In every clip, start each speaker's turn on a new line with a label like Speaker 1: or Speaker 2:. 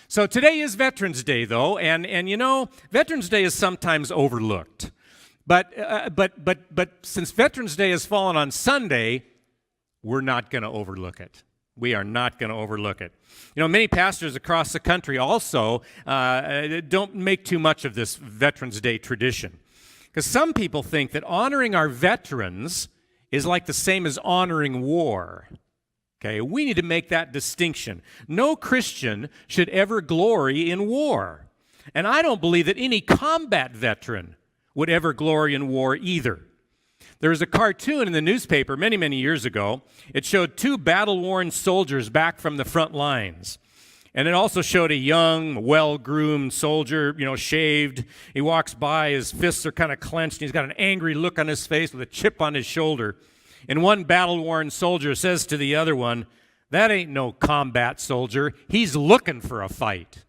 Speaker 1: So today is Veterans Day, though, and you know, Veterans Day is sometimes overlooked. But since Veterans Day has fallen on Sunday, we're not going to overlook it. We are not going to overlook it. You know, many pastors across the country also don't make too much of this Veterans Day tradition. Because some people think that honoring our veterans is like the same as honoring war. Okay, we need to make that distinction. No Christian should ever glory in war. And I don't believe that any combat veteran would ever glory in war either. There was a cartoon in the newspaper many, many years ago. It showed two battle-worn soldiers back from the front lines. And it also showed a young, well-groomed soldier, you know, shaved. He walks by, his fists are kind of clenched, and he's got an angry look on his face with a chip on his shoulder. And one battle-worn soldier says to the other one, "That ain't no combat soldier. He's looking for a fight."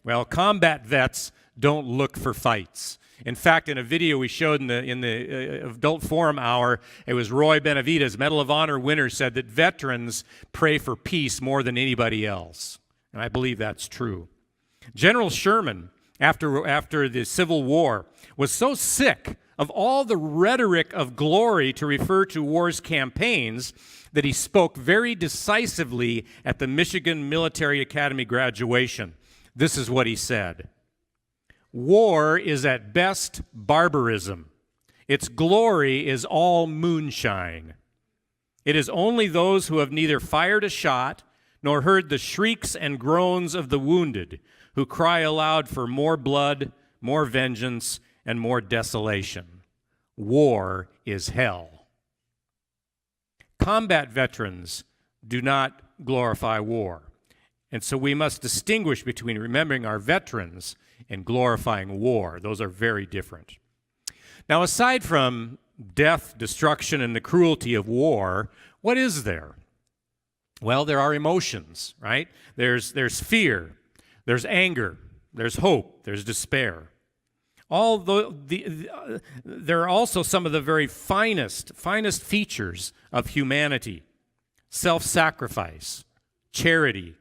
Speaker 1: Well, combat vets don't look for fights. In fact, in a video we showed in the Adult Forum Hour, it was Roy Benavides, Medal of Honor winner, said that veterans pray for peace more than anybody else. And I believe that's true. General Sherman, after the Civil War, was so sick of all the rhetoric of glory to refer to war's campaigns that he spoke very decisively at the Michigan Military Academy graduation. This is what he said: "War is at best barbarism. Its glory is all moonshine. It is only those who have neither fired a shot nor heard the shrieks and groans of the wounded who cry aloud for more blood, more vengeance, and more desolation. War is hell." Combat veterans do not glorify war. And so we must distinguish between remembering our veterans and glorifying war. Those are very different. Now, aside from death, destruction, and the cruelty of war, what is there? Well, there are emotions, right? There's fear, there's anger, there's hope, there's despair. There are also some of the very finest features of humanity: self-sacrifice, charity,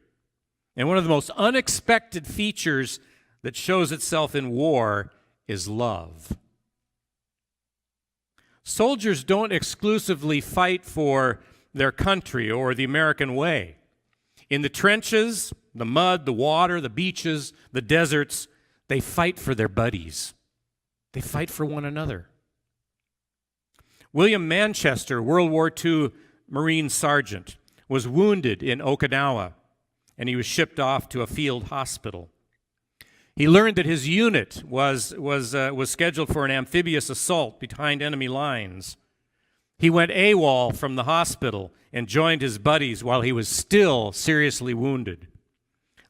Speaker 1: and one of the most unexpected features that shows itself in war is love. Soldiers don't exclusively fight for their country or the American way. In the trenches, the mud, the water, the beaches, the deserts, they fight for their buddies. They fight for one another. William Manchester, World War II Marine sergeant, was wounded in Okinawa, and he was shipped off to a field hospital. He learned that his unit was scheduled for an amphibious assault behind enemy lines. He went AWOL from the hospital and joined his buddies while he was still seriously wounded.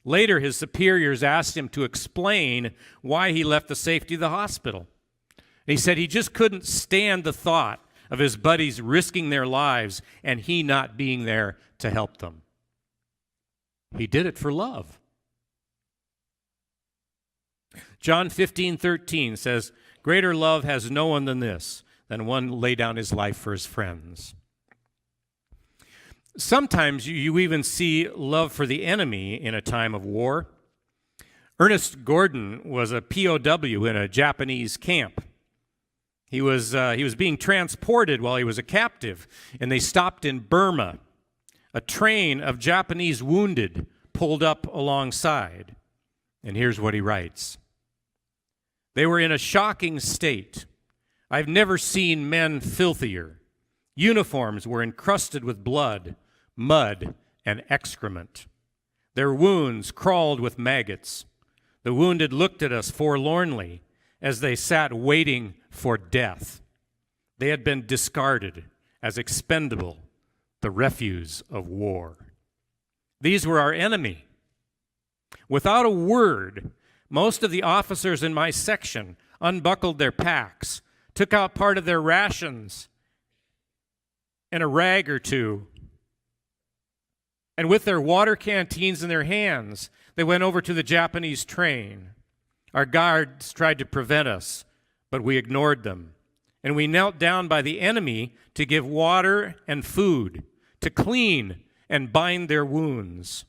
Speaker 1: Later, his superiors asked him to explain why he left the safety of the hospital. And he said he just couldn't stand the thought of his buddies risking their lives and he not being there to help them. He did it for love. John 15:13 says, "Greater love has no one than this, than one lay down his life for his friends." Sometimes you even see love for the enemy in a time of war. Ernest Gordon was a POW in a Japanese camp. He was being transported while he was a captive, and they stopped in Burma. A train of Japanese wounded pulled up alongside. And here's what he writes: "They were in a shocking state. I've never seen men filthier. Uniforms were encrusted with blood, mud, and excrement. Their wounds crawled with maggots. The wounded looked at us forlornly as they sat waiting for death. They had been discarded as expendable, the refuse of war. These were our enemy. Without a word, most of the officers in my section unbuckled their packs, took out part of their rations and a rag or two, and with their water canteens in their hands, they went over to the Japanese train. Our guards tried to prevent us, but we ignored them. And we knelt down by the enemy to give water and food, to clean and bind their wounds.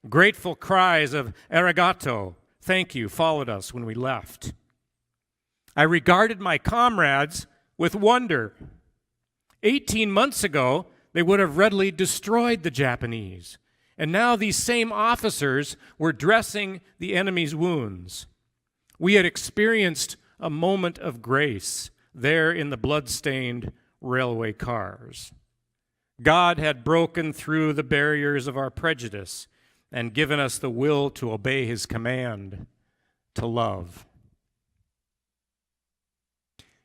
Speaker 1: Grateful cries of arigato, thank you, followed us when we left. I regarded my comrades with wonder. 18 months ago, they would have readily destroyed the Japanese. And now these same officers were dressing the enemy's wounds. We had experienced a moment of grace there in the blood-stained railway cars. God had broken through the barriers of our prejudice and given us the will to obey his command, to love.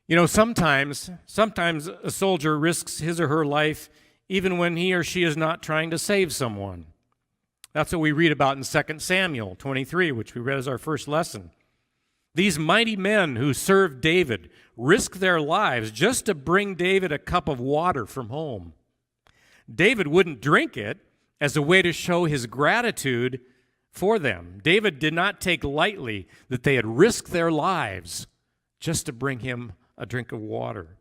Speaker 1: You know, sometimes a soldier risks his or her life even when he or she is not trying to save someone. That's what we read about in 2 Samuel 23, which we read as our first lesson. These mighty men who served David risked their lives just to bring David a cup of water from home. David wouldn't drink it as a way to show his gratitude for them. David did not take lightly that they had risked their lives just to bring him a drink of water.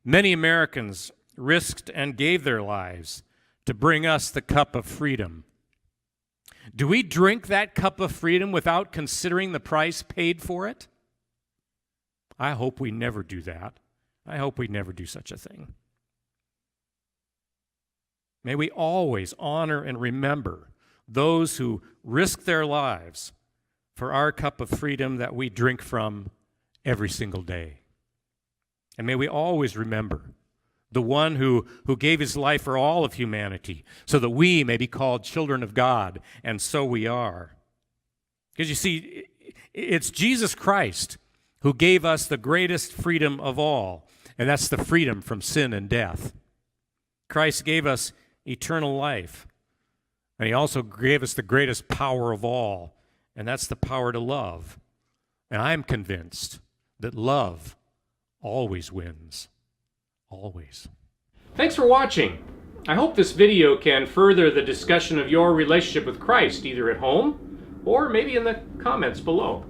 Speaker 1: Many Americans risked and gave their lives to bring us the cup of freedom. Do we drink that cup of freedom without considering the price paid for it? I hope we never do that. I hope we never do such a thing. May we always honor and remember those who risk their lives for our cup of freedom that we drink from every single day. And may we always remember the one who gave his life for all of humanity so that we may be called children of God, and so we are. Because you see, it's Jesus Christ who gave us the greatest freedom of all, and that's the freedom from sin and death. Christ gave us eternal life, and he also gave us the greatest power of all, and that's the power to love. And I'm convinced that love always wins. Always. Thanks for watching. I hope this video can further the discussion of your relationship with Christ, either at home or maybe in the comments below.